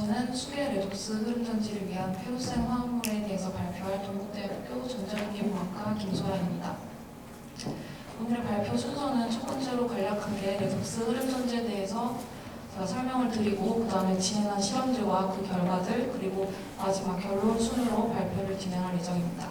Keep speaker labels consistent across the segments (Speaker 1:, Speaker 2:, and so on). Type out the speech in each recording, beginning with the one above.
Speaker 1: 번째는 수계 레독스 흐름전지를 위한 페루센 화합물에 대해서 발표할 동국대학교 전자기계공학과 김소연입니다. 오늘의 발표 순서는 첫 번째로 간략하게 레독스 흐름전지에 대해서 제가 설명을 드리고 그 다음에 진행한 실험들과 그 결과들 그리고 마지막 결론 순으로 발표를 진행할 예정입니다.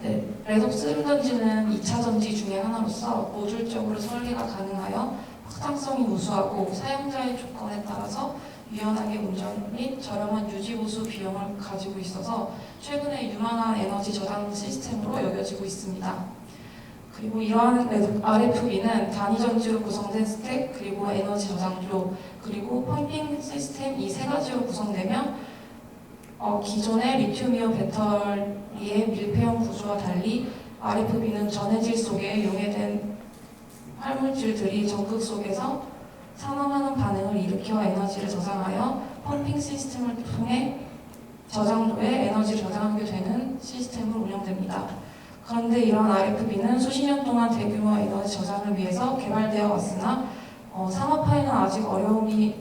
Speaker 1: 네, 레독스 흐름전지는 2차 전지 중에 하나로서 모듈적으로 설계가 가능하여 확장성이 우수하고 사용자의 조건에 따라서 유연하게 운전 및 저렴한 유지보수 비용을 가지고 있어서 최근에 유망한 에너지 저장 시스템으로 여겨지고 있습니다. 그리고 이러한 RFB는 단위 전지로 구성된 스택, 그리고 에너지 저장소, 그리고 펌핑 시스템 이 세 가지로 구성되며 기존의 리튬이온 배터리의 밀폐형 구조와 달리 RFB는 전해질 속에 용해된 활물질들이 전극 속에서 산화하는 반응을 일으켜 에너지를 저장하여 펌핑 시스템을 통해 저장소에 에너지를 저장하게 되는 시스템으로 운영됩니다. 그런데 이러한 RFB는 수십 년 동안 대규모 에너지 저장을 위해서 개발되어 왔으나 상업화에는 아직 어려움이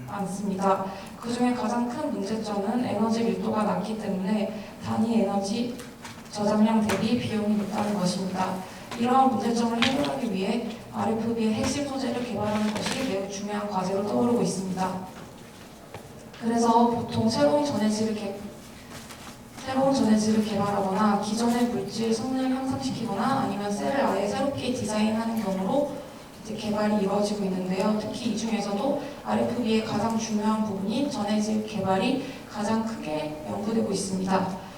Speaker 1: 많습니다. 그 중에 가장 큰 문제점은 에너지 밀도가 낮기 때문에 단위 에너지 저장량 대비 비용이 높다는 것입니다. 이러한 문제점을 해결하기 위해 RFB의 핵심 소재를 개발하는 것이 매우 중요한 과제로 떠오르고 있습니다. 그래서 보통 새로운 전해질을 개발하거나 기존의 물질 성능을 향상시키거나 아니면 셀을 아예 새롭게 디자인하는 경우로 개발이 이루어지고 있는데요. 특히 이 중에서도 RFB의 가장 중요한 부분인 전해질 개발이 가장 크게 연구되고 있습니다.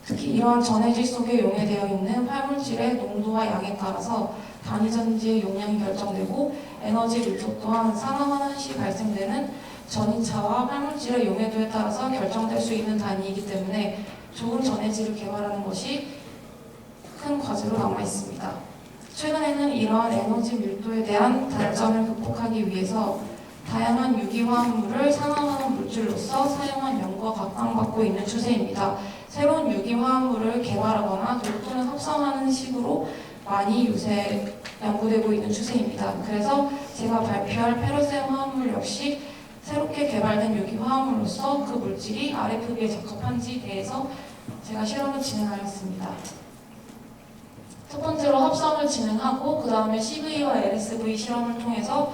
Speaker 1: 특히 이러한 전해질 속에 용해되어 있는 활물질의 농도와 양에 따라서 단위 전지의 용량이 결정되고 에너지 밀도 또한 산화하는 시 발생되는 전이차와 활물질의 용해도에 따라서 결정될 수 있는 단위이기 때문에 좋은 전해질을 개발하는 것이 큰 과제로 남아 있습니다. 최근에는 이러한 에너지 밀도에 대한 단점을 극복하기 위해서 다양한 유기화합물을 산화하는 물질로서 사용한 연구가 각광받고 있는 추세입니다. 새로운 유기화합물을 개발하거나 또는 합성하는 식으로 많이 요새 연구되고 있는 추세입니다. 그래서 제가 발표할 페루센 화합물 역시 새롭게 개발된 유기화합물로서 그 물질이 RFB에 적합한지에 대해서 제가 실험을 진행하였습니다. 첫 번째로 합성을 진행하고 그 다음에 CV와 LSV 실험을 통해서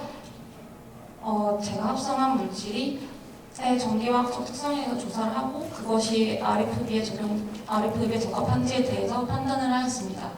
Speaker 1: 제가 합성한 물질이 전기화학적 특성에서 조사를 하고 그것이 RFB에 적합한지에 대해서 판단을 하였습니다.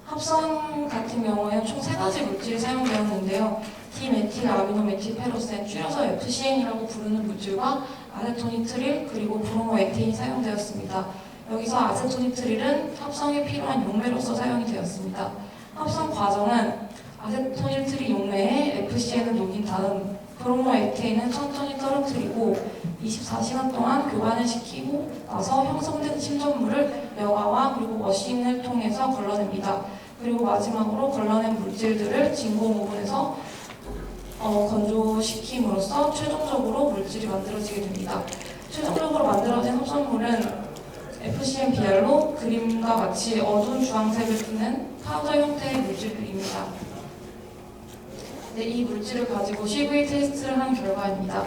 Speaker 1: 합성 같은 경우에는 총 3가지 물질이 사용되었는데요. 디메틸 아미노메틸 페로센, 줄여서 FCN이라고 부르는 물질과 아세토니트릴 그리고 브로모에테인이 사용되었습니다. 여기서 아세토니트릴은 합성에 필요한 용매로서 사용이 되었습니다. 합성 과정은 아세토니트릴 용매에 FCN을 녹인 다음 브로모에테인은 천천히 떨어뜨리고 24시간 동안 교반을 시키고 나서 형성된 침전물을 여과와 그리고 워싱을 통해서 걸러냅니다. 그리고 마지막으로 걸러낸 물질들을 진공 오븐에서 건조시킴으로써 최종적으로 물질이 만들어지게 됩니다. 최종적으로 만들어진 합성물은 FCN BR로 그림과 같이 어두운 주황색을 띠는 파우더 형태의 물질들입니다. 이 물질을 가지고 CV 테스트를 한 결과입니다.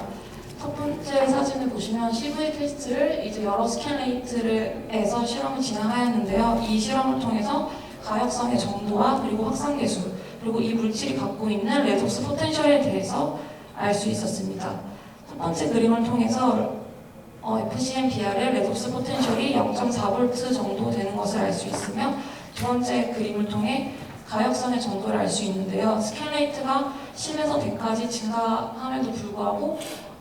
Speaker 1: 첫 번째 사진을 보시면 CV 테스트를 이제 여러 스캔레이트에서 실험을 진행하였는데요. 이 실험을 통해서 가역성의 정도와 그리고 확산 계수 그리고 이 물질이 갖고 있는 레독스 포텐셜에 대해서 알 수 있었습니다. 첫 번째 그림을 통해서 FCN BR의 레독스 포텐셜이 0.4V 정도 되는 것을 알 수 있으며 두 번째 그림을 통해 가역성의 정도를 알 수 있는데요. 스캔레이트가 10에서 100까지 증가함에도 불구하고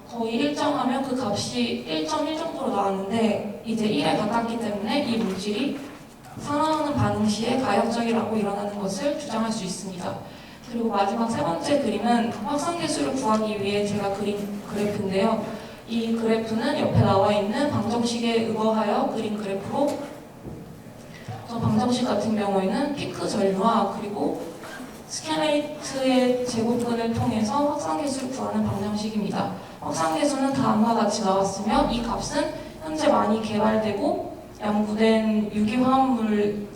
Speaker 1: 거의 일정하면 그 값이 1.1 정도로 나왔는데 이제 1에 가깝기 때문에 이 물질이 산화하는 반응 시에 가역적이라고 일어나는 것을 주장할 수 있습니다. 그리고 마지막 세 번째 그림은 확산계수를 구하기 위해 제가 그린 그래프인데요. 이 그래프는 옆에 나와 있는 방정식에 의거하여 그린 그래프로 방정식 같은 경우에는 피크 전류와 그리고 스캔레이트의 제곱근을 통해서 확산계수를 구하는 방정식입니다. 확산계수는 다음과 같이 나왔으며 이 값은 현재 많이 개발되고 연구된 유기화합물들의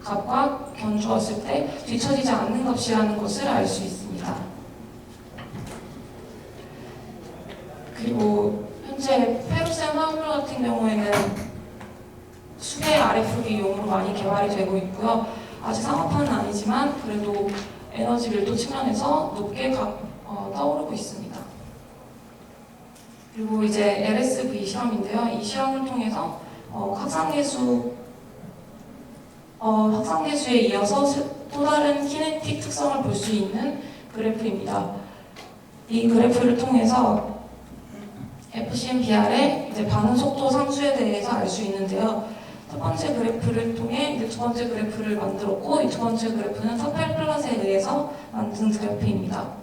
Speaker 1: 값과 견주었을 때 뒤처지지 않는 값이라는 것을 알 수 있습니다. 그리고 현재 페로센 화합물 같은 경우에는 수계 RFB용으로 많이 개발이 되고 있고요. 아직 상업화는 아니지만 그래도 에너지 밀도 측면에서 높게 떠오르고 있습니다. 그리고 이제 LSV 실험인데요. 이 실험을 통해서 확산계수에 이어서 또 다른 키네틱 특성을 볼 수 있는 그래프입니다. 이 그래프를 통해서 FCM-BR의 이제 반응 속도 상수에 대해서 알 수 있는데요. 첫 번째 그래프를 통해 이제 두 번째 그래프를 만들었고, 이 두 번째 그래프는 타펠 플랫에 의해서 만든 그래프입니다.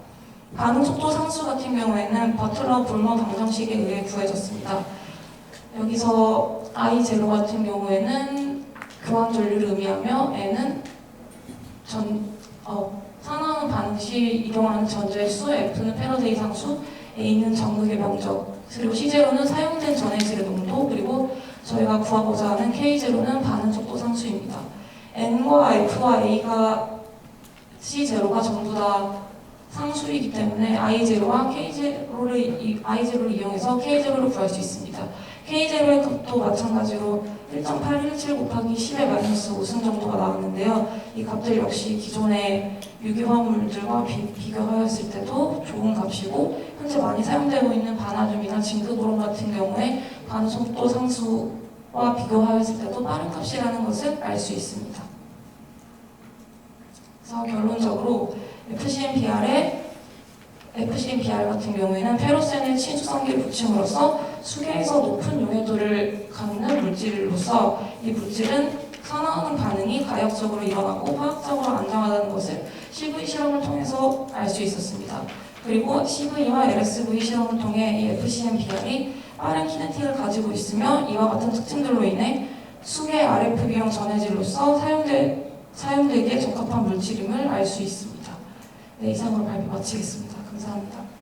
Speaker 1: 반응 속도 상수 같은 경우에는 버틀러 불머 방정식에 의해 구해졌습니다. 여기서 I0 같은 경우에는 교환 전류를 의미하며 N은 산화하는 반응 시 이동하는 전자의 수, F는 패러데이 상수, A는 전극의 면적, 그리고 C0는 사용된 전해질의 농도, 그리고 저희가 구하고자 하는 K0는 반응 속도 상수입니다. N과 F와 A가 C0가 전부 다 상수이기 때문에 I0와 I0를 이용해서 K0를 구할 수 있습니다. K0의 값도 마찬가지로 1.817 곱하기 10의 마이너스 5승 정도가 나왔는데요. 이 값들 역시 기존의 유기화물들과 비교하였을 때도 좋은 값이고, 현재 많이 사용되고 있는 바나듐이나 징크보론 같은 경우에 반응 속도 상수와 비교하였을 때도 빠른 값이라는 것을 알 수 있습니다. 그래서 결론적으로 FCM-BR 같은 경우에는 페로센의 친수성기를 붙임으로써 수계에서 높은 용해도를 갖는 물질로서 이 물질은 산화하는 반응이 가역적으로 일어나고 화학적으로 안정하다는 것을 CV 실험을 통해서 알 수 있었습니다. 그리고 CV와 LSV 실험을 통해 이 FCM-BR이 빠른 키네틱을 가지고 있으며 이와 같은 특징들로 인해 수계 RFB용 전해질로서 사용되기에 적합한 물질임을 알 수 있습니다. 네, 이상으로 발표 마치겠습니다. 감사합니다.